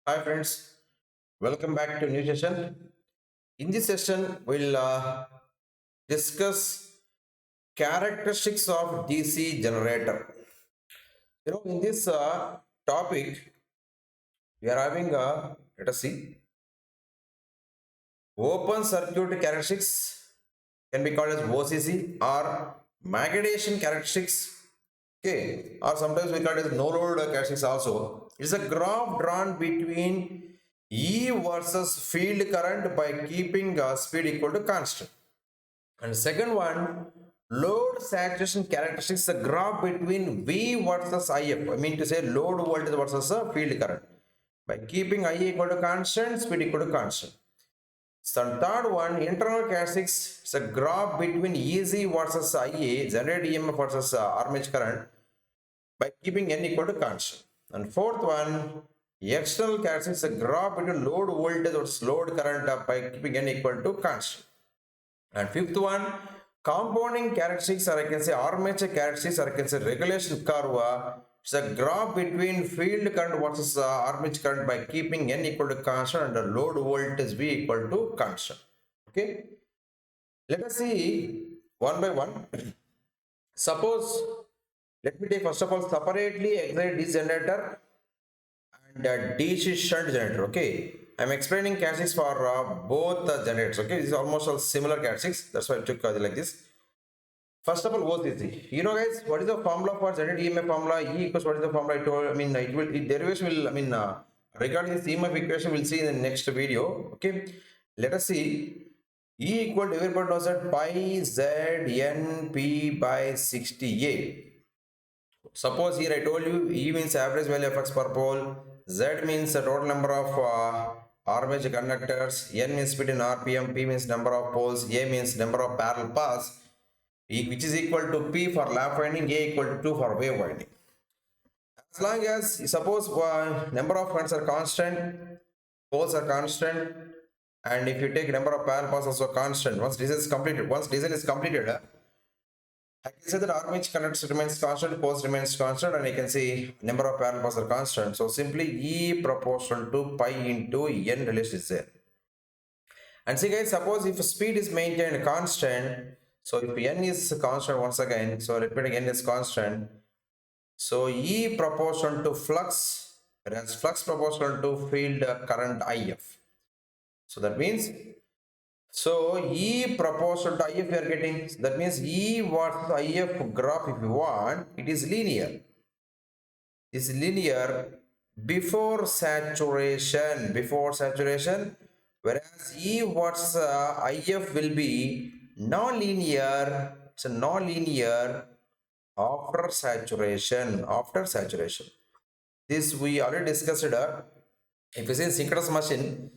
Hi friends, welcome back to a new session. In this session, we'll discuss characteristics of DC generator. In this topic, we are having let us see, open circuit characteristics can be called as OCC or magnetation characteristics. Okay, or sometimes we call it as no load characteristics also. It's a graph drawn between E versus field current by keeping speed equal to constant. And second one, load saturation characteristics, the graph between V versus IF. I mean to say load voltage versus field current. By keeping I equal to constant, speed equal to constant. So third one, internal characteristics, it's a graph between EZ versus IA, generated EMF versus armature current by keeping n equal to constant. And fourth one, external characteristics, a graph between load voltage versus load current by keeping n equal to constant. And fifth one, compounding characteristics, or I can say armature characteristics, or I can say regulation curve. It's a graph between field current versus armature current by keeping n equal to constant and the load voltage V equal to constant. Okay. Let us see one by one. Suppose, let me take first of all separately excited DC generator and DC shunt generator. Okay, I'm explaining characteristics for both the generators. Okay, this is almost all similar characteristics. That's why I took like this. First of all, OCC. You know, guys, what is the formula for generated EMF formula? E equals what is the formula? I told. I mean, derivation will. I mean, regarding this EMF equation, we'll see in the next video. Okay, let us see. E equal to everybody knows that pi Z N P by 60A. Suppose here I told you E means average value of X per pole, Z means the total number of armature conductors, N means speed in RPM, P means number of poles, A means number of parallel paths, which is equal to P for lap winding, A equal to 2 for wave winding. As long as suppose number of points are constant, poles are constant, and if you take number of parallel paths also constant, once design is completed, I can say that armature conductors remains constant, poles remains constant, and I can see number of parallel paths are constant. So simply E proportional to pi into N relation is there. And see guys, suppose if speed is maintained constant, so if N is constant once again, so let me take N is constant. So E proportional to flux, whereas flux proportional to field current IF. So that means, so E proportional to IF we are getting, that means E versus IF graph if you want, it is linear. Is linear before saturation, whereas E versus IF will be non-linear, it's a non-linear after saturation, This we already discussed it. If you see in synchronous machine,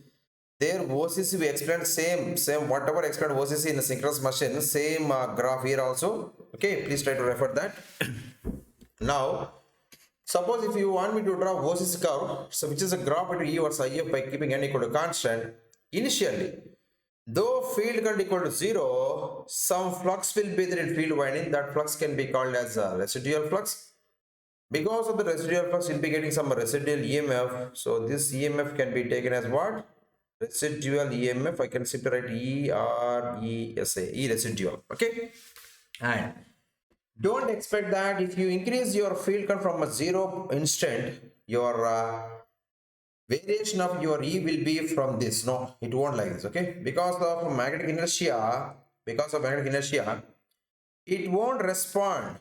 there OCC we explained same whatever explained OCC in the synchronous machine, same graph here also. Okay, please try to refer that. Now, suppose if you want me to draw OCC curve, so which is a graph between E versus IF by keeping n equal to constant, initially, though field current equal to 0, some flux will be there in field winding. That flux can be called as a residual flux. Because of the residual flux, you'll be getting some residual EMF. So this EMF can be taken as what? Residual EMF. I can simply write E-R-E-S-A, E residual. Okay. And don't expect that if you increase your field current from a 0 instant, your variation of your E will be from this. No, it won't like this. Okay. Because of magnetic inertia, it won't respond.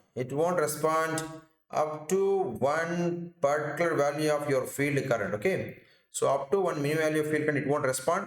Up to one particular value of your field current. Okay, so up to one minimum value of field current, it won't respond.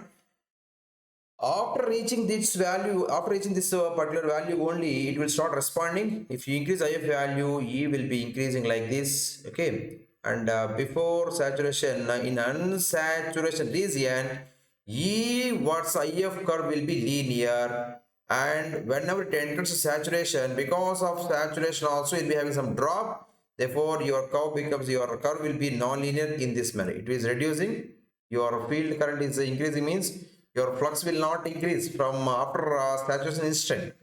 After reaching this particular value only, it will start responding. If you increase IF value, E will be increasing like this. Okay, and before saturation, in unsaturation region, E versus IF curve will be linear, and whenever it enters saturation, because of saturation also it will be having some drop. Therefore, your curve will be non-linear in this manner. It is reducing. Your field current is increasing, means your flux will not increase from after saturation instant.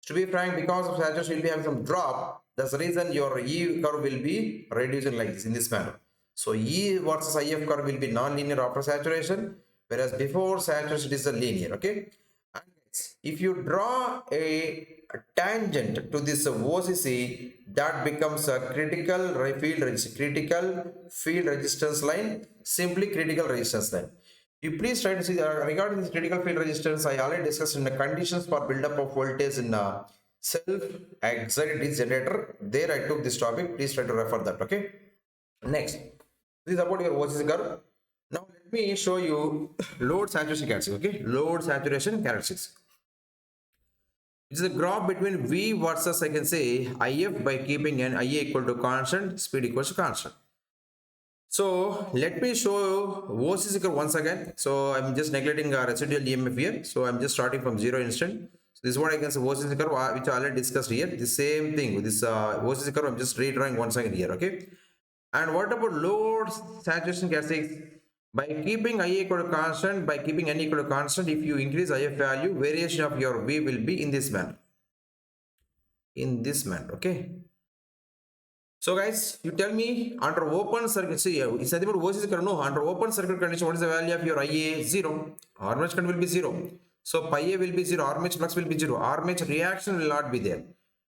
To be frank, because of saturation will be having some drop. That's the reason your E curve will be reducing like this in this manner. So E versus IF curve will be non-linear after saturation, whereas before saturation it is a linear. Okay. And if you draw a tangent to this OCC, that becomes a critical field resistance line, simply critical resistance line. You please try to see regarding this critical field resistance. I already discussed in the conditions for buildup of voltage in self-excited DC generator. There I took this topic. Please try to refer that. Okay. Next, this is about your OCC curve. Now let me show you load saturation characteristics. Okay, load saturation characteristics. It is a graph between V versus I can say IF by keeping an IA equal to constant, speed equals to constant. So let me show OCC curve once again. So I'm just neglecting residual EMF here. So I'm just starting from 0 instant. So this is what I can say OCC curve, which I already discussed here. The same thing with this OCC curve. I'm just redrawing once again here. Okay. And what about load saturation characteristics? By keeping I equal to constant, by keeping N equal to constant, if you increase IF value, variation of your V will be in this manner. In this manner, okay? So guys, you tell me under open circuit, see, it's nothing but OCC curve, no, under open circuit condition, what is the value of your IA? 0. Armature current will be 0. So pi A will be 0, armature flux will be 0, armature reaction will not be there.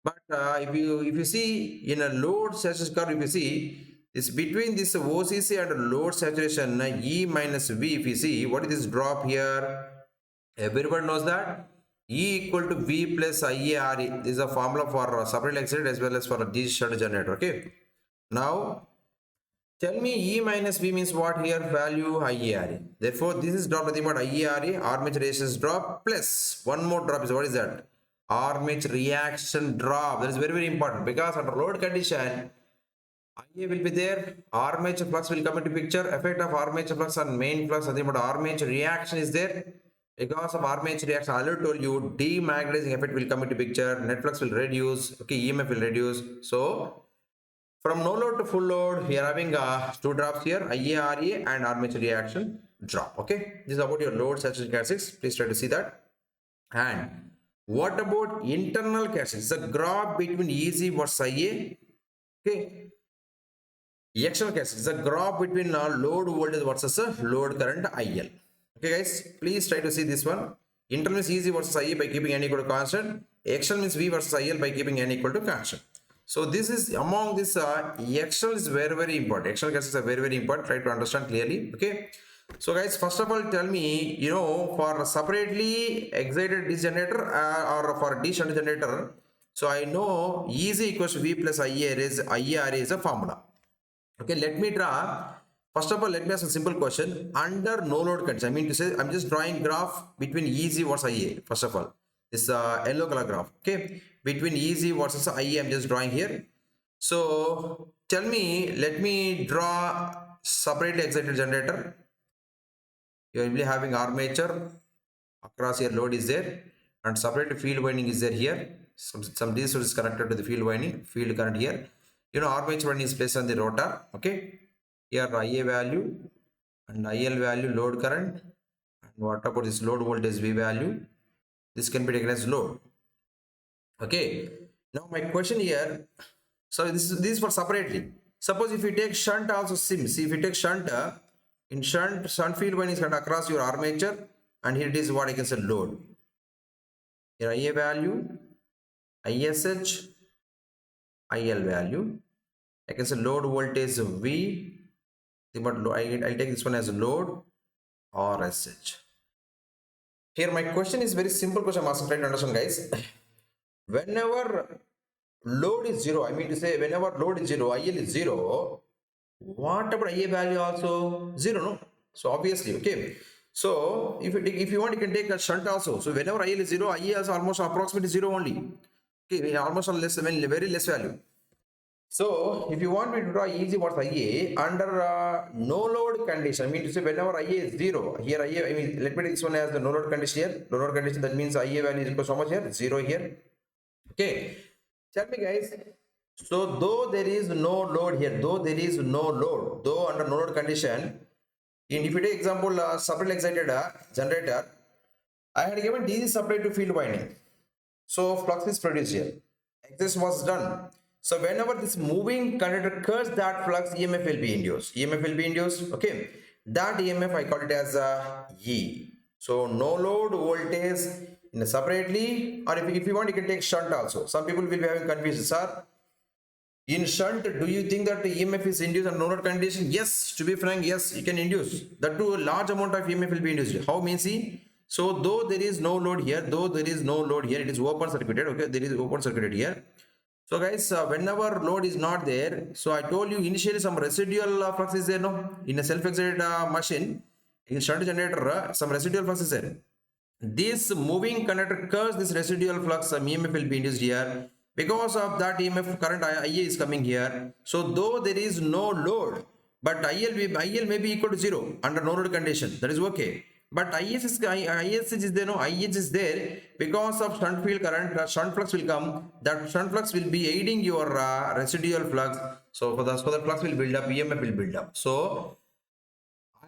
But if you see in a load saturation curve, if you see, it's between this OCC and load saturation E minus V. If you see what is this drop here, everyone knows that E equal to V plus IARE. This is a formula for separately excited as well as for a DC shunt generator. Okay. Now tell me E minus V means what here? Value IARE. Therefore this is drop nothing but IARE, armature resistance drop plus one more drop is what is that? Armature reaction drop. That is very important because under load condition IA will be there, armature flux will come into picture, effect of armature flux on main flux, nothing but armature reaction is there. Because of armature reaction, I already told you, demagnetizing effect will come into picture, net flux will reduce, okay, EMF will reduce. So, from no load to full load, we are having two drops here, IARA and armature reaction drop, okay. This is about your load saturation characteristics, please try to see that. And what about internal characteristics? The graph between EZ versus IA, okay. External characteristics, the graph between load voltage versus load current IL. Okay guys, please try to see this one. Internal is EZ versus IA by keeping N equal to constant. External means V versus IL by keeping N equal to constant. So this is among this external is very important. External characteristics are very important. Try to understand clearly. Okay. So guys, first of all, tell me, you know, for separately excited DC generator or for DC shunt generator. So I know EZ equals to V plus IARA is a formula. Okay, let me draw. First of all, let me ask a simple question. Under no load condition, I mean to say, I'm just drawing graph between EZ versus IA. First of all, this yellow color graph. Okay, between EZ versus IA, I'm just drawing here. So tell me, let me draw separately excited generator. You will be having armature across here, load is there, and separate field winding is there here. Some DC is connected to the field winding, field current here. You know, armature one is placed on the rotor. Okay, here IA value and IL value, load current, and what about this load voltage V value? This can be taken as load. Okay, now my question here, so this is for separately. Suppose if you take shunt also sims, if you take shunt in shunt field winding is across your armature, and here it is what I can say load. Here IA value, ISH, IL value. I can say load voltage V, but I'll take this one as load or SH. Here my question is very simple question I'm asking, try to understand guys. Whenever load is 0, I mean to say whenever load is 0, IL is 0, what about IA value also 0, no? So obviously, okay. So if you want, you can take a shunt also. So whenever IL is 0, IA is almost approximately 0 only. Okay, almost less, very less value. So if you want me to draw EZ versus IA under no load condition, I mean to say whenever IA is 0, here IA, I mean let me take this one as the no load condition here. No load condition, that means IA value is equal to how much here? 0 here. Okay. Tell me guys. So though there is no load here, though under no load condition, if you take example separately excited generator, I had given DC supply to field winding. So flux is produced here. Excitation was done. So whenever this moving conductor curves that flux, EMF will be induced. EMF will be induced. Okay. That EMF I call it as E. So no load voltage in a separately, or if you want, you can take shunt also. Some people will be having confusion, sir. In shunt, do you think that the EMF is induced on no load condition? Yes, to be frank, yes, you can induce. That too, a large amount of EMF will be induced. How means he? So though there is no load here, it is open circuited. Okay, there is open circuited here. So guys, whenever load is not there, so I told you initially some residual flux is there, no? In a self-excited machine, in shunt generator, some residual flux is there. This moving conductor curves this residual flux, EMF will be induced here. Because of that EMF current IA is coming here. So though there is no load, but IL may be equal to 0 under no load condition. That is okay. But IS is there, no, IS is there because of shunt field current, shunt flux will come. That shunt flux will be aiding your residual flux. So for the flux will build up, EMF will build up. So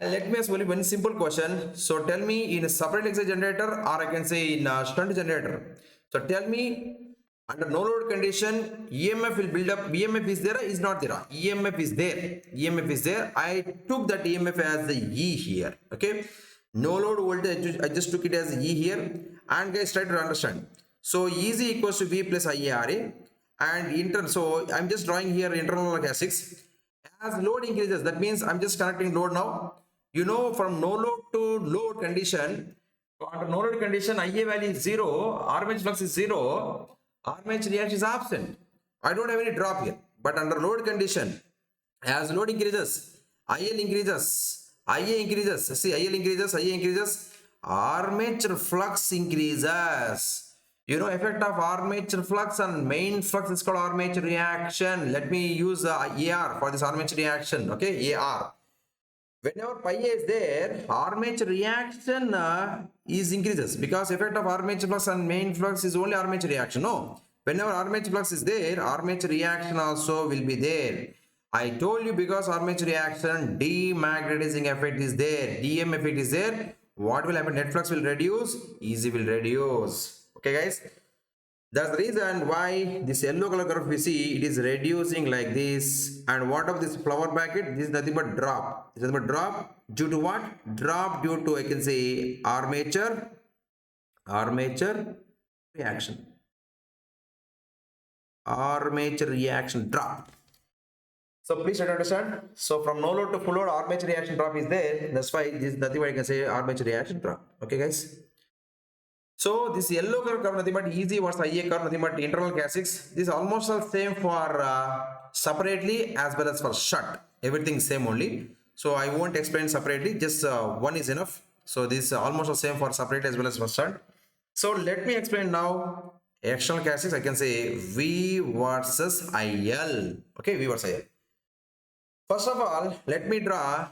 let me ask only one simple question. So tell me in a separate excited generator, or I can say in a shunt generator. So tell me under no load condition, EMF will build up. EMF is there or is not there? EMF is there. EMF is there. I took that EMF as the E here. Okay. No load voltage, I just took it as E here. And guys, try to understand. So EZ equals to V plus IARA. And internal, so I'm just drawing here internal characteristics. As load increases, that means I'm just connecting load now. You know, from no load to load condition, under no load condition, IA value is 0, armature flux is 0, armature reaction is absent. I don't have any drop here. But under load condition, as load increases, IL increases, IA increases. See, IL increases, IA increases, armature flux increases. You know, effect of armature flux and main flux is called armature reaction. Let me use AR for this armature reaction. Okay, AR. Whenever pi A is there, armature reaction is increases because effect of armature flux and main flux is only armature reaction. No, whenever armature flux is there, armature reaction also will be there. I told you because armature reaction, demagnetizing effect is there, DM effect is there. What will happen? Net flux will reduce, EZ will reduce. Okay, guys. That's the reason why this yellow color curve we see, it is reducing like this. And what of this flower bracket? This is nothing but drop. This is nothing but drop due to what? Drop due to, I can say, armature reaction. Armature reaction drop. So please try to understand. So from no load to full load, armature reaction drop is there. That's why this is nothing but I can say armature reaction drop. Okay, guys. So this yellow curve nothing but EZ versus IA curve nothing but internal characteristics. This is almost the same for separately as well as for shunt. Everything same only. So I won't explain separately. Just one is enough. So this is almost the same for separate as well as for shunt. So let me explain now external characteristics. I can say V versus IL. Okay, V versus IL. First of all, let me draw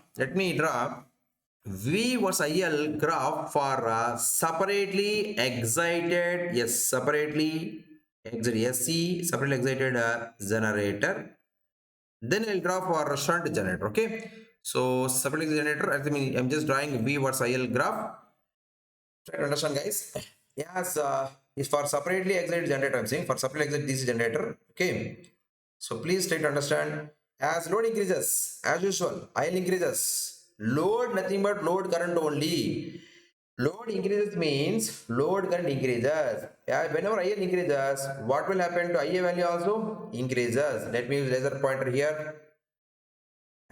V versus IL graph for separately excited, yes, separately excited SC, separately excited generator. Then I'll draw for shunt generator. Okay, so separately generator, I'm just drawing V versus IL graph. Try to understand, guys. Yes, is for separately excited generator. I'm saying for separately excited DC generator. Okay, so please try to understand. As load increases, as usual, IL increases. Load nothing but load current only. Load increases means load current increases. Yeah, whenever IL increases, what will happen to IA value also? Increases. Let me use laser pointer here.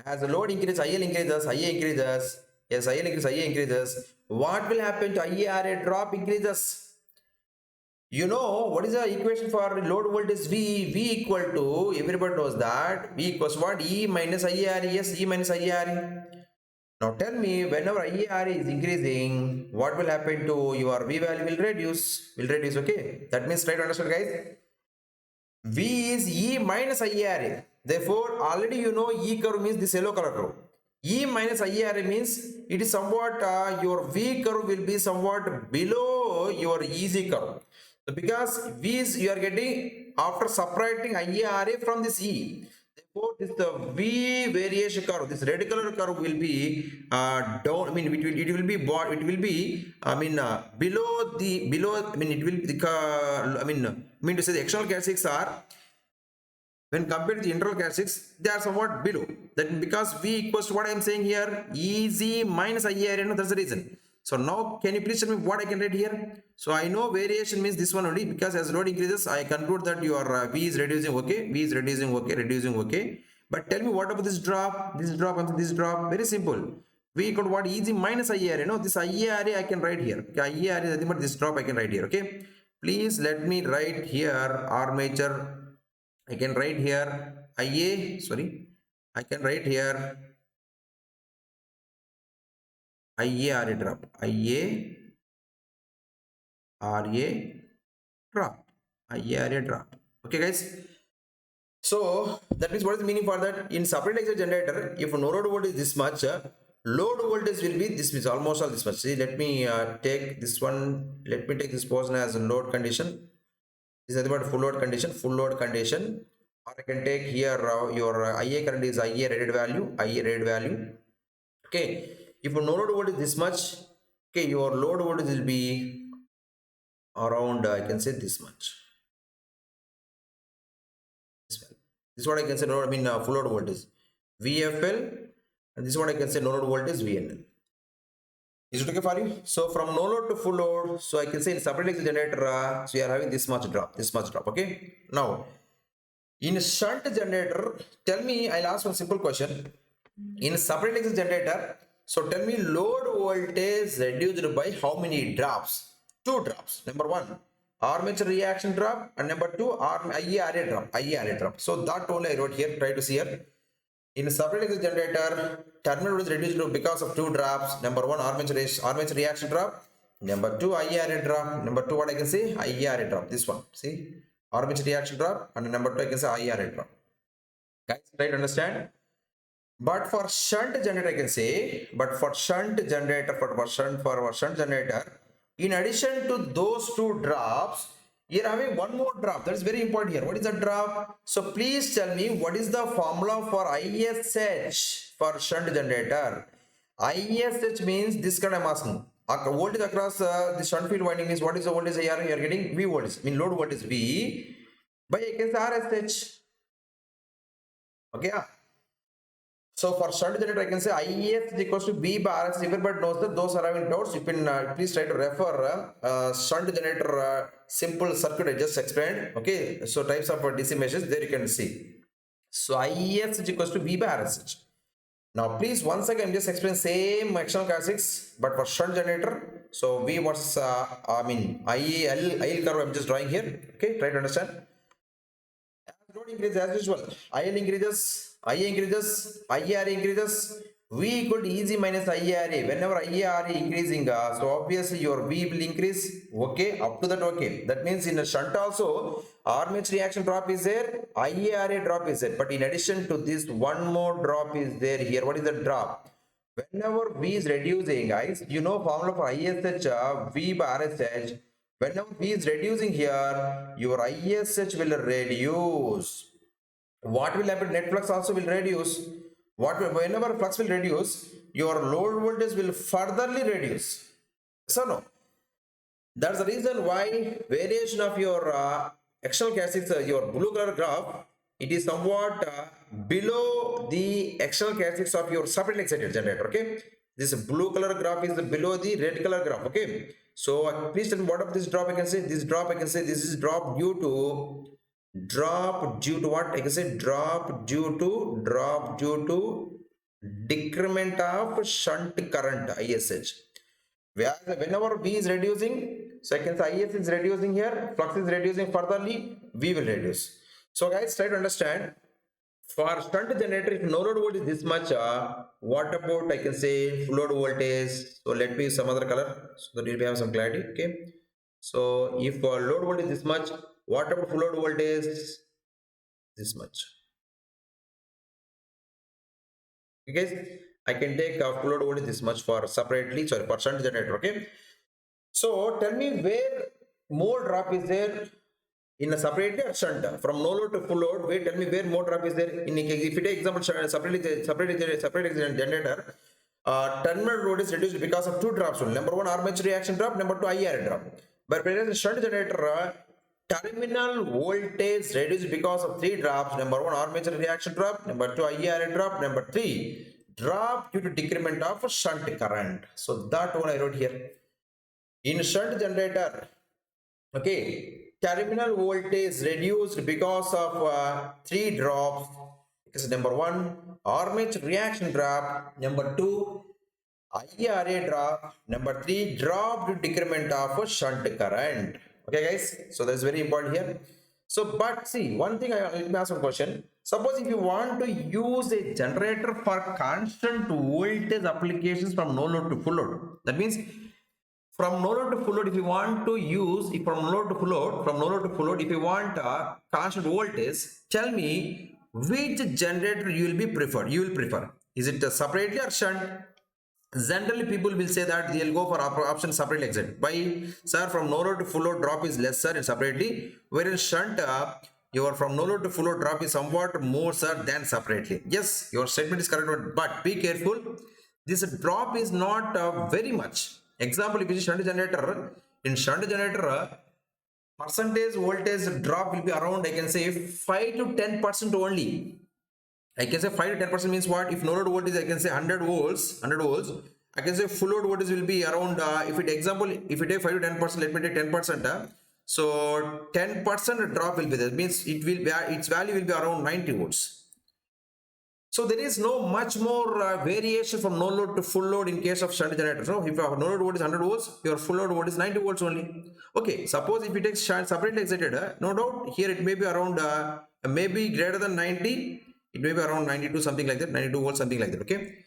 As the load increases, IL increases, IA increases. Yes, IL increases, IA increases. What will happen to IARA drop increases? You know what is the equation for load voltage V? V equal to, everybody knows that, V equals what? E minus IARE. Yes, E minus IARE. Now tell me, whenever IARE is increasing, what will happen to your V value? Will reduce. Okay. That means try to understand, guys. V is E minus IARE. Therefore, already you know E curve means this yellow color curve. E minus IARE means it is somewhat, your V curve will be somewhat below your EZ curve. So because V is you are getting after subtracting IARA from this E. Therefore, this the V variation curve, this red color curve will be down. I mean, it will be below the. I mean, it will the. I mean to say the external characteristics are. when compared to the internal characteristics, they are somewhat below. That because V equals to what I am saying here, EZ minus IARA, no, that's the reason. So now, can you please tell me what I can write here? So I know variation means this one only, because as load increases, I conclude that your V is reducing, okay, V is reducing, okay, reducing, okay. But tell me what about this drop, and this drop? Very simple. V equal to what? EZ minus IARA, no, this IARA I can write here. Okay, IARA is nothing but this drop I can write here, okay. Please let me write here armature. I can write here IA, sorry, I can write here IARA drop, IARA drop, IARA drop. Okay, guys. So that means what is the meaning for that? In separate exit generator, if no load voltage is this much, load voltage will be this much, almost all this much. See, let me take this one. Let me take this portion as a load condition. This is about full load condition. Or I can take here your IA current is IA rated value. Okay, if your no load voltage is this much, okay, your load voltage will be around I can say this much. This is what I can say. No, I mean full load voltage VFL, and this is what I can say no load voltage VNL. Is it okay for you? So from no load to full load, so I can say in separate exit generator, so you are having this much drop. Okay. Now in shunt generator, tell me, I'll ask one simple question. In separate exit generator, so tell me load voltage reduced by how many drops? 2 drops. Number 1, armature reaction drop, and number 2, IARA drop. So that only I wrote here. Try to see here. In separate exit generator, terminal is reduced because of 2 drops. Number 1, armature reaction drop. Number 2, IARA drop. Number 2, what I can say? IARA drop. This one. See? Armature reaction drop, and number 2 I can say IARA drop. Guys, try to understand. But for shunt generator I can say, for shunt generator, in addition to those 2 drops, you are having one more drop. That is very important here. What is that drop? So please tell me what is the formula for ISH for shunt generator. ISH means this kind of asking. Voltage across the shunt field winding means what is the voltage here? You are getting V voltage, mean load voltage V by I can say RSH. Okay. So for shunt generator, I can say IES is equals to V by RS. Everybody knows that. Those are having doubts, you can please try to refer shunt generator simple circuit I just explained. Okay, so types of DC meshes there you can see. So IES is equals to V by RSH. Now please once again just explain same external characteristics, but for shunt generator. So V was I mean IL curve I'm just drawing here. Okay, try to understand. Load increases as usual. IL increases, IA increases, IARA increases. V equal to EZ minus IARA. Whenever IARA increasing, so obviously your V will increase. Okay, up to that. Okay, that means in a shunt also armature reaction drop is there, IARA drop is there. But in addition to this, one more drop is there here. What is the drop? Whenever V is reducing, guys, you know formula for ISH V by RSH. Whenever V is reducing here, your ISH will reduce. What will happen? Net flux also will reduce. Whenever flux will reduce, your load voltage will furtherly reduce. So no. That's the reason why variation of your external characteristics, your blue color graph, it is somewhat below the external characteristics of your separately excited generator. Okay, this blue color graph is below the red color graph. Okay, so please tell me what of this drop I can say. This drop I can say this is drop due to what I can say drop due to decrement of shunt current ISH. Whenever V is reducing, so I can say IS is reducing here, flux is reducing furtherly, V will reduce. So guys, try to understand. For shunt generator, if no load voltage is this much, what about I can say full load voltage? So let me use some other color so that you will have some clarity. Okay. So if load voltage is this much, what about full load voltage? This much. Okay, guys, I can take full load voltage this much for separately, sorry, for shunt generator. Okay. So tell me where more drop is there in a separately or shunt from no load to full load. Wait, tell me where more drop is there. In if you take example separate generator, terminal load is reduced because of 2 drops. Number 1 armature reaction drop, number 2 IR drop. But whereas the shunt generator, Terminal voltage reduced because of three drops. Number one, armature reaction drop. Number two, IARA drop. Number three, drop due to decrement of shunt current. So that one I wrote here. In shunt generator, okay, terminal voltage reduced because of three drops. Because number one, armature reaction drop. Number two, IRA drop. Number three, drop to decrement of a shunt current. Okay, guys. So that's very important here. So, but see, one thing let me ask one question. Suppose if you want to use a generator for constant voltage applications from no load to full load, that means from no load to full load, if you want to use from no load to full load, if you want constant voltage, tell me which generator you will be preferred. You will prefer. Is it separately or shunt? Generally, people will say that they'll go for option separately exit. Why, sir? From no load to full load drop is lesser and separately, whereas shunt your from no load to full load drop is somewhat more, sir, than separately. Yes, your statement is correct, but be careful. This drop is not very much. Example, if you shunt generator, in shunt generator, percentage voltage drop will be around, I can say, 5 to 10% only. I can say 5 to 10% means what? If no load voltage, I can say 100 volts. I can say full load voltage will be around, if it example, if you take 5 to 10%, let me take 10%. So 10% drop will be there. Means it will be, its value will be around 90 volts. So there is no much more variation from no load to full load in case of shunt generators. No, if your no load voltage is 100 volts, your full load voltage is 90 volts only. Okay, suppose if you take shunt separately excited, no doubt here it may be around maybe greater than 90. It may be around 92, something like that, 92 volts, something like that. Okay,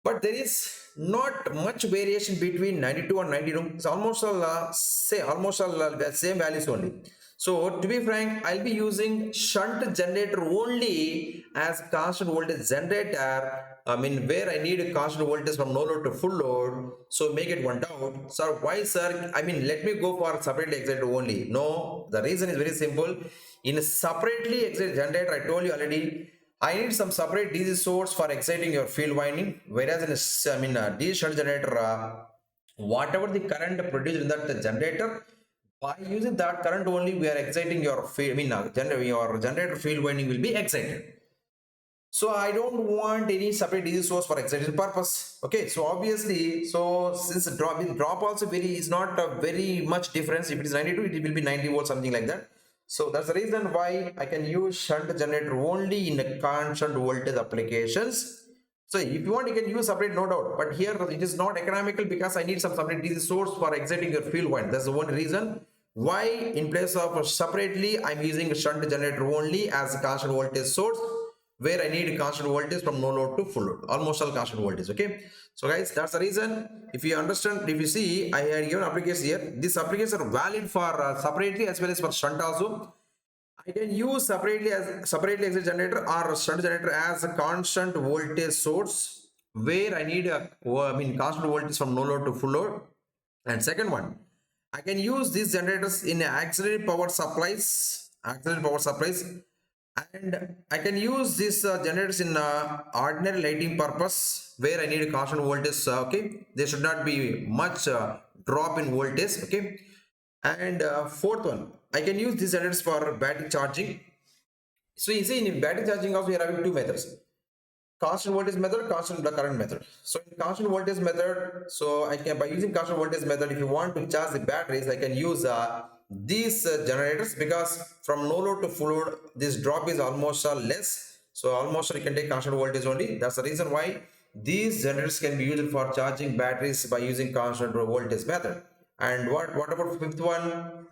but there is not much variation between 92 and 92. It's almost all same values only. So to be frank, I'll be using shunt generator only as constant voltage generator. I mean, where I need a constant voltage from no load to full load. So make it one doubt. Sir, why, sir? I mean, let me go for separately excited only. No, the reason is very simple. In a separately excited generator, I told you already, I need some separate DC source for exciting your field winding. Whereas in a DC shunt generator, whatever the current produced in that generator, by using that current only, we are exciting your field. Your generator field winding will be excited. So I don't want any separate DC source for excitation purpose. Okay, so obviously, so since drop also is not a very much difference. If it is 92, it will be 90 volts, something like that. So that's the reason why I can use shunt generator only in a constant voltage applications. So if you want, you can use separate, no doubt. But here it is not economical because I need some separate DC source for exciting your field wind. That's the one reason why in place of separately, I'm using a shunt generator only as a constant voltage source, where I need constant voltage from no load to full load, almost all constant voltage. Okay, so guys, that's the reason. If you understand, if you see, I had given applications here. These applications are valid for separately as well as for shunt also. I can use separately exit generator or shunt generator as a constant voltage source, where I need a constant voltage from no load to full load. And second one, I can use these generators in auxiliary power supplies, and I can use these generators in ordinary lighting purpose, where I need a constant voltage. Okay, there should not be much drop in voltage. Okay, and fourth one, I can use these generators for battery charging. So you see, in battery charging also we are having two methods: constant voltage method, constant current method. So in constant voltage method, so I can, by using constant voltage method, if you want to charge the batteries, I can use these generators, because from no load to full load, this drop is almost less. So almost you can take constant voltage only. That's the reason why these generators can be used for charging batteries by using constant voltage method. And what about fifth one?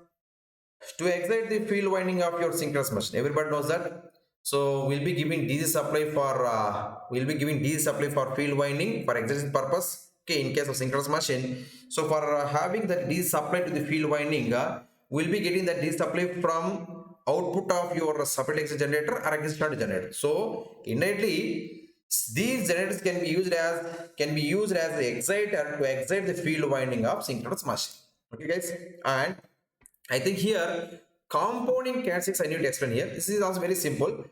To excite the field winding of your synchronous machine. Everybody knows that. So we'll be giving DC supply for field winding for excitation purpose. Okay, in case of synchronous machine. So for having that DC supply to the field winding, we'll be getting that DC supply from output of your separate exit generator or exit shunt generator. So innately, these generators can be used as the exciter to excite the field winding of synchronous machine. Okay, guys, and I think here compounding characteristics I need to explain here. This is also very simple.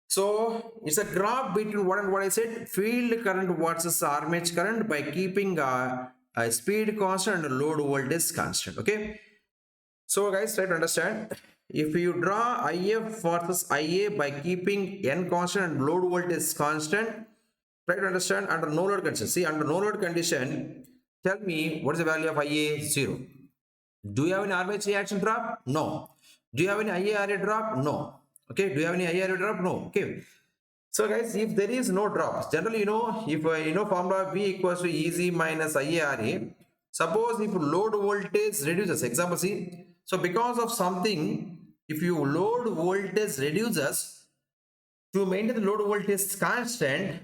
So it's a graph between what and what I said, field current versus armature current, by keeping a speed constant and load voltage constant. Okay. So guys, try to understand. If you draw IF versus IA by keeping N constant and load voltage constant, try to understand under no load condition. See, under no load condition, tell me what is the value of IA? 0. Do you have any armature reaction drop? No. Do you have any IARA drop? No. Okay. Do you have any IARA drop? No. Okay. So guys, if there is no drops, generally if formula V equals to EZ minus IARA, suppose if load voltage reduces, example see, so because of something, if you load voltage reduces, to maintain the load voltage constant,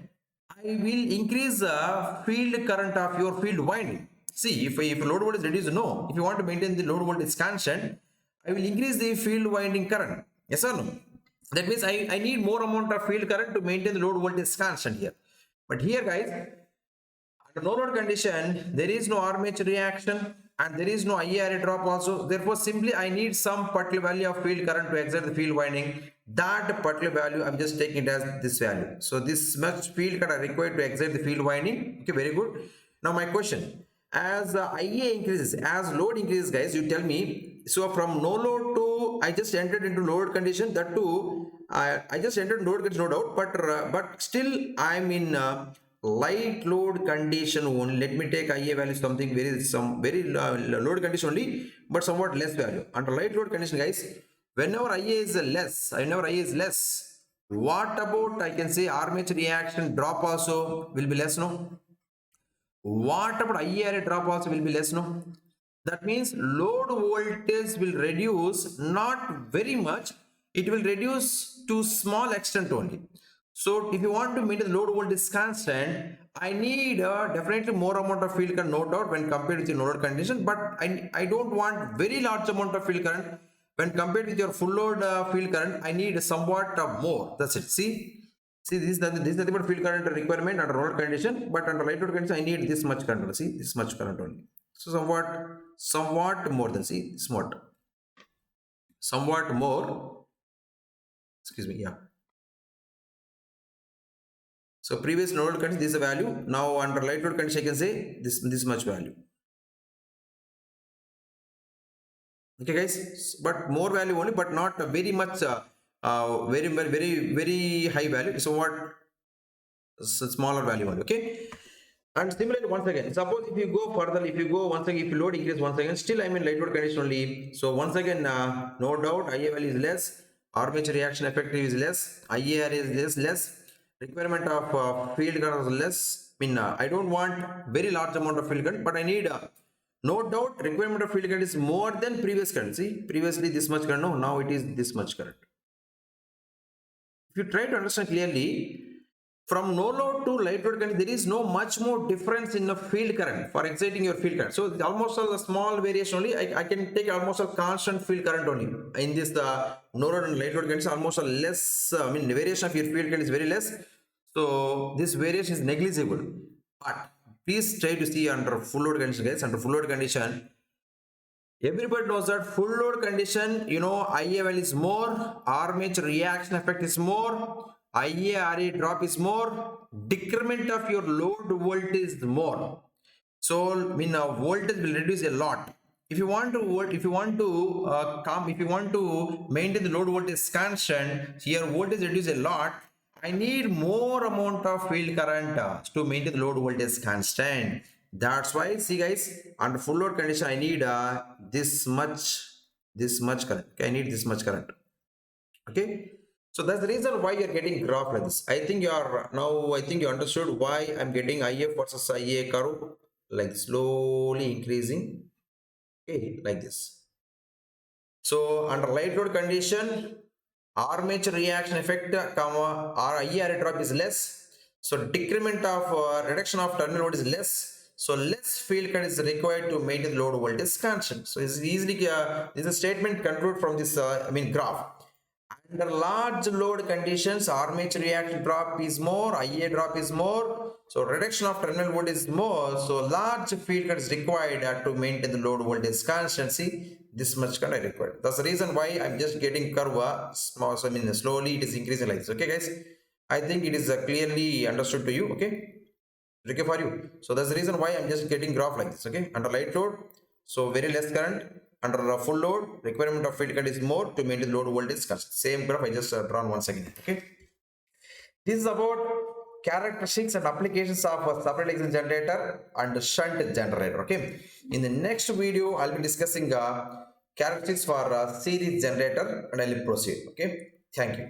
I will increase the field current of your field winding. See, if load voltage reduces, no. If you want to maintain the load voltage constant, I will increase the field winding current. Yes or no? That means I need more amount of field current to maintain the load voltage constant here. But here guys, under no load condition, there is no armature reaction and there is no IARA drop also. Therefore, simply I need some particular value of field current to exert the field winding. That particular value, I'm just taking it as this value. So this much field current are required to exert the field winding. Okay, very good. Now my question, as IA increases, as load increases, guys, you tell me. So from no load to, I just entered into load condition. That too, I just entered load condition, no doubt. But still, I'm in light load condition only. Let me take IA value something very load condition only, but somewhat less value. Under light load condition, guys, whenever IA is less, what about I can say armature reaction drop also will be less, no? What about IARA drop also will be less, no? That means load voltage will reduce not very much. It will reduce to small extent only. So if you want to maintain the load voltage constant, I need definitely more amount of field current, no doubt, when compared with the no load condition. But I don't want very large amount of field current. When compared with your full load field current, I need somewhat more. That's it. See, this is nothing but field current requirement under load condition, but under light load condition, I need this much current. See, this much current only. So somewhat more than, see, somewhat more. Excuse me, yeah. So previous no load condition, this is the value. Now under light load condition, I can say this much value. Okay, guys, but more value only, but not very much. Very high value. So what? Smaller value only. Okay. And similarly, once again, suppose if you go further, if you load increase once again, still I'm in light load condition only. So once again, no doubt, IA value is less, armature reaction effective is less, IAR is less, requirement of field current is less. I mean, I don't want very large amount of field current, but I need no doubt requirement of field current is more than previous current. See, previously this much current, no, now it is this much current. If you try to understand clearly, from no load to light load current, there is no much more difference in the field current for exciting your field current. So it's almost a small variation only. I can take almost a constant field current only. In this no load and light load current, almost a less, variation of your field current is very less. So this variation is negligible. But please try to see under full load condition, guys. Under full load condition, everybody knows that full load condition, IA value is more, armature reaction effect is more, IARA drop is more, decrement of your load voltage is more. So voltage will reduce a lot. If you want to maintain the load voltage constant, here voltage reduce a lot. I need more amount of field current to maintain the load voltage constant. That's why, see guys, under full load condition, I need this much current. Okay, I need this much current. Okay, so that's the reason why you're getting graph like this. I think you understood why I'm getting IF versus IA curve like slowly increasing. Okay, like this. So under light load condition, armature reaction effect, IARA drop is less. So decrement of reduction of terminal load is less. So less field current is required to maintain the load voltage constant. So it's easily this is a statement concluded from this graph. Under large load conditions, armature reaction drop is more, IA drop is more. So reduction of terminal voltage is more. So large field current is required to maintain the load voltage constant. See, this much current is required. That's the reason why I'm just getting curve small. So slowly it is increasing like this. Okay, guys. I think it is clearly understood to you. Okay for you. So that's the reason why I'm just getting graph like this. Okay, under light load. So very less current under a full load, requirement of field current is more to maintain load voltage constant. Same graph I just drawn once again. Okay. This is about characteristics and applications of a separate axis generator and shunt generator. Okay. In the next video, I'll be discussing characteristics for a series generator, and I'll proceed. Okay. Thank you.